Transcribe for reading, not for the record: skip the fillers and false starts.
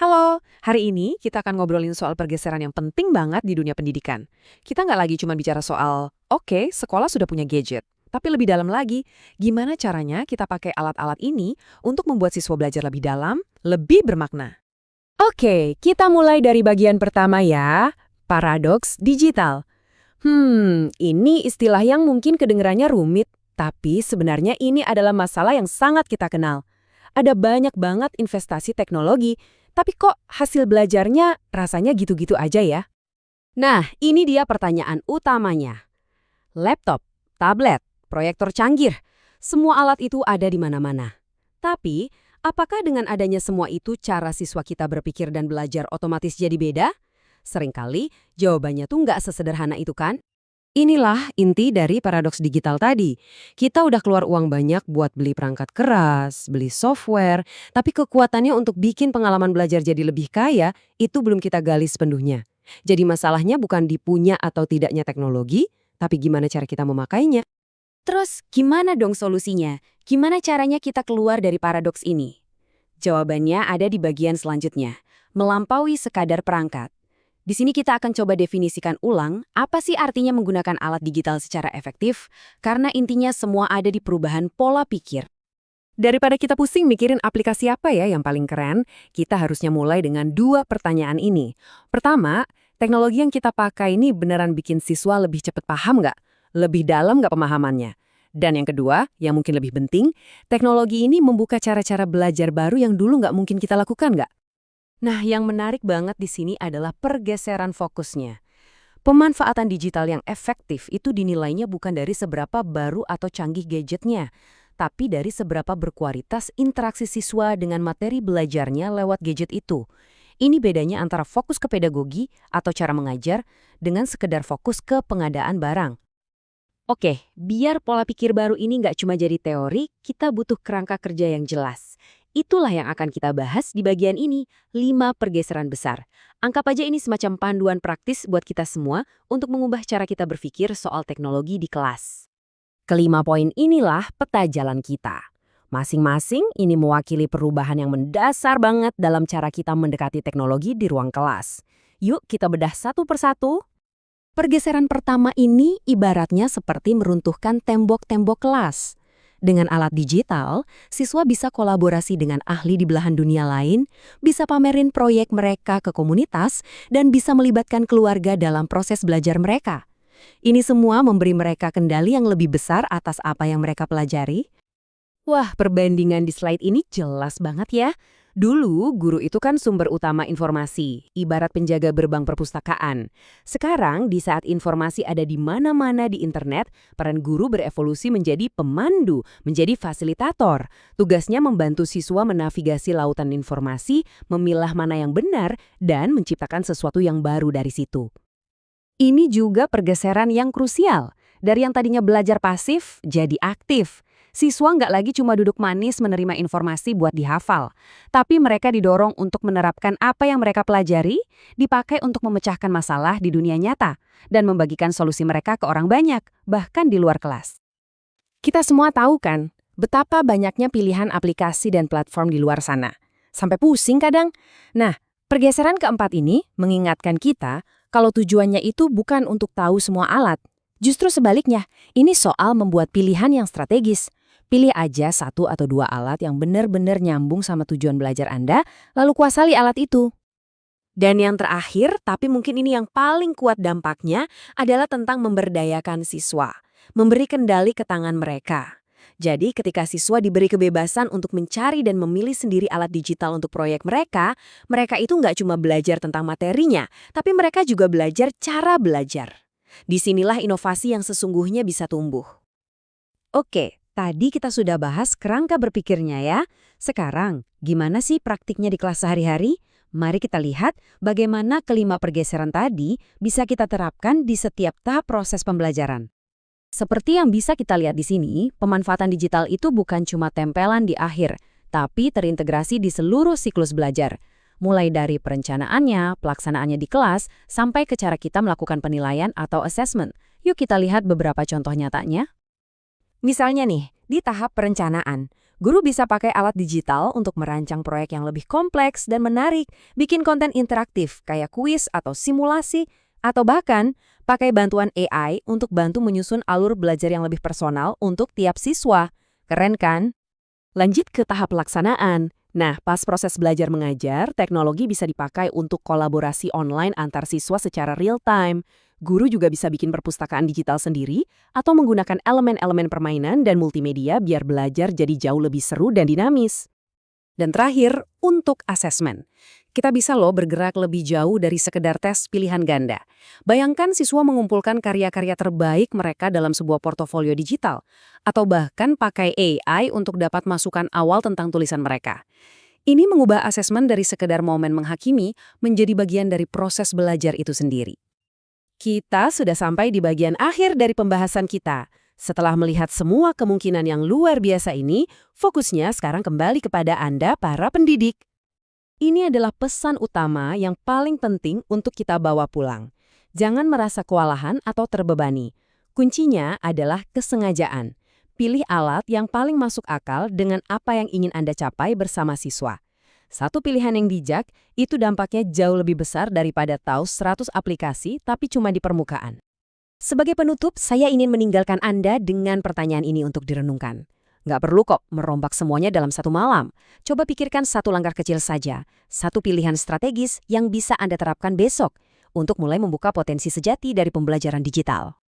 Halo, hari ini kita akan ngobrolin soal pergeseran yang penting banget di dunia pendidikan. Kita nggak lagi cuma bicara soal, oke, sekolah sudah punya gadget. Tapi lebih dalam lagi, gimana caranya kita pakai alat-alat ini untuk membuat siswa belajar lebih dalam, lebih bermakna. Oke, kita mulai dari bagian pertama ya, paradoks digital. Ini istilah yang mungkin kedengarannya rumit, tapi sebenarnya ini adalah masalah yang sangat kita kenal. Ada banyak banget investasi teknologi, tapi kok hasil belajarnya rasanya gitu-gitu aja ya? Nah, ini dia pertanyaan utamanya. Laptop, tablet, proyektor canggih, semua alat itu ada di mana-mana. Tapi, apakah dengan adanya semua itu cara siswa kita berpikir dan belajar otomatis jadi beda? Seringkali jawabannya tuh nggak sesederhana itu kan? Inilah inti dari paradoks digital tadi. Kita udah keluar uang banyak buat beli perangkat keras, beli software, tapi kekuatannya untuk bikin pengalaman belajar jadi lebih kaya, itu belum kita gali sepenuhnya. Jadi masalahnya bukan di punya atau tidaknya teknologi, tapi gimana cara kita memakainya. Terus gimana dong solusinya? Gimana caranya kita keluar dari paradoks ini? Jawabannya ada di bagian selanjutnya. Melampaui sekadar perangkat. Di sini kita akan coba definisikan ulang apa sih artinya menggunakan alat digital secara efektif, karena intinya semua ada di perubahan pola pikir. Daripada kita pusing mikirin aplikasi apa ya yang paling keren, kita harusnya mulai dengan dua pertanyaan ini. Pertama, teknologi yang kita pakai ini beneran bikin siswa lebih cepat paham nggak? Lebih dalam nggak pemahamannya? Dan yang kedua, yang mungkin lebih penting, teknologi ini membuka cara-cara belajar baru yang dulu nggak mungkin kita lakukan nggak? Nah, yang menarik banget di sini adalah pergeseran fokusnya. Pemanfaatan digital yang efektif itu dinilainya bukan dari seberapa baru atau canggih gadgetnya, tapi dari seberapa berkualitas interaksi siswa dengan materi belajarnya lewat gadget itu. Ini bedanya antara fokus ke pedagogi atau cara mengajar dengan sekedar fokus ke pengadaan barang. Oke, biar pola pikir baru ini nggak cuma jadi teori, kita butuh kerangka kerja yang jelas. Itulah yang akan kita bahas di bagian ini, 5 pergeseran besar. Anggap aja ini semacam panduan praktis buat kita semua untuk mengubah cara kita berpikir soal teknologi di kelas. Kelima poin inilah peta jalan kita. Masing-masing ini mewakili perubahan yang mendasar banget dalam cara kita mendekati teknologi di ruang kelas. Yuk kita bedah satu persatu. Pergeseran pertama ini ibaratnya seperti meruntuhkan tembok-tembok kelas. Dengan alat digital, siswa bisa kolaborasi dengan ahli di belahan dunia lain, bisa pamerin proyek mereka ke komunitas, dan bisa melibatkan keluarga dalam proses belajar mereka. Ini semua memberi mereka kendali yang lebih besar atas apa yang mereka pelajari. Wah, perbandingan di slide ini jelas banget ya. Dulu, guru itu kan sumber utama informasi, ibarat penjaga gerbang perpustakaan. Sekarang, di saat informasi ada di mana-mana di internet, peran guru berevolusi menjadi pemandu, menjadi fasilitator. Tugasnya membantu siswa menavigasi lautan informasi, memilah mana yang benar, dan menciptakan sesuatu yang baru dari situ. Ini juga pergeseran yang krusial. Dari yang tadinya belajar pasif, jadi aktif. Siswa nggak lagi cuma duduk manis menerima informasi buat dihafal, tapi mereka didorong untuk menerapkan apa yang mereka pelajari, dipakai untuk memecahkan masalah di dunia nyata, dan membagikan solusi mereka ke orang banyak, bahkan di luar kelas. Kita semua tahu kan, betapa banyaknya pilihan aplikasi dan platform di luar sana. Sampai pusing kadang. Nah, pergeseran keempat ini mengingatkan kita kalau tujuannya itu bukan untuk tahu semua alat. Justru sebaliknya, ini soal membuat pilihan yang strategis. Pilih aja satu atau dua alat yang benar-benar nyambung sama tujuan belajar Anda, lalu kuasai alat itu. Dan yang terakhir, tapi mungkin ini yang paling kuat dampaknya, adalah tentang memberdayakan siswa. Memberi kendali ke tangan mereka. Jadi ketika siswa diberi kebebasan untuk mencari dan memilih sendiri alat digital untuk proyek mereka itu nggak cuma belajar tentang materinya, tapi mereka juga belajar cara belajar. Disinilah inovasi yang sesungguhnya bisa tumbuh. Oke. Tadi kita sudah bahas kerangka berpikirnya ya. Sekarang, gimana sih praktiknya di kelas sehari-hari? Mari kita lihat bagaimana kelima pergeseran tadi bisa kita terapkan di setiap tahap proses pembelajaran. Seperti yang bisa kita lihat di sini, pemanfaatan digital itu bukan cuma tempelan di akhir, tapi terintegrasi di seluruh siklus belajar. Mulai dari perencanaannya, pelaksanaannya di kelas, sampai ke cara kita melakukan penilaian atau assessment. Yuk kita lihat beberapa contoh nyatanya. Misalnya nih, di tahap perencanaan, Guru bisa pakai alat digital untuk merancang proyek yang lebih kompleks dan menarik, bikin konten interaktif kayak kuis atau simulasi, atau bahkan pakai bantuan AI untuk bantu menyusun alur belajar yang lebih personal untuk tiap siswa. Keren kan? Lanjut ke tahap pelaksanaan. Nah, pas proses belajar mengajar, teknologi bisa dipakai untuk kolaborasi online antar siswa secara real-time. Guru juga bisa bikin perpustakaan digital sendiri atau menggunakan elemen-elemen permainan dan multimedia biar belajar jadi jauh lebih seru dan dinamis. Dan terakhir, untuk asesmen. Kita bisa loh bergerak lebih jauh dari sekedar tes pilihan ganda. Bayangkan siswa mengumpulkan karya-karya terbaik mereka dalam sebuah portofolio digital. Atau bahkan pakai AI untuk dapat masukan awal tentang tulisan mereka. Ini mengubah asesmen dari sekedar momen menghakimi menjadi bagian dari proses belajar itu sendiri. Kita sudah sampai di bagian akhir dari pembahasan kita. Setelah melihat semua kemungkinan yang luar biasa ini, fokusnya sekarang kembali kepada Anda, para pendidik. Ini adalah pesan utama yang paling penting untuk kita bawa pulang. Jangan merasa kewalahan atau terbebani. Kuncinya adalah kesengajaan. Pilih alat yang paling masuk akal dengan apa yang ingin Anda capai bersama siswa. Satu pilihan yang bijak, itu dampaknya jauh lebih besar daripada tahu 100 aplikasi tapi cuma di permukaan. Sebagai penutup, saya ingin meninggalkan Anda dengan pertanyaan ini untuk direnungkan. Nggak perlu kok merombak semuanya dalam satu malam. Coba pikirkan satu langkah kecil saja, satu pilihan strategis yang bisa Anda terapkan besok untuk mulai membuka potensi sejati dari pembelajaran digital.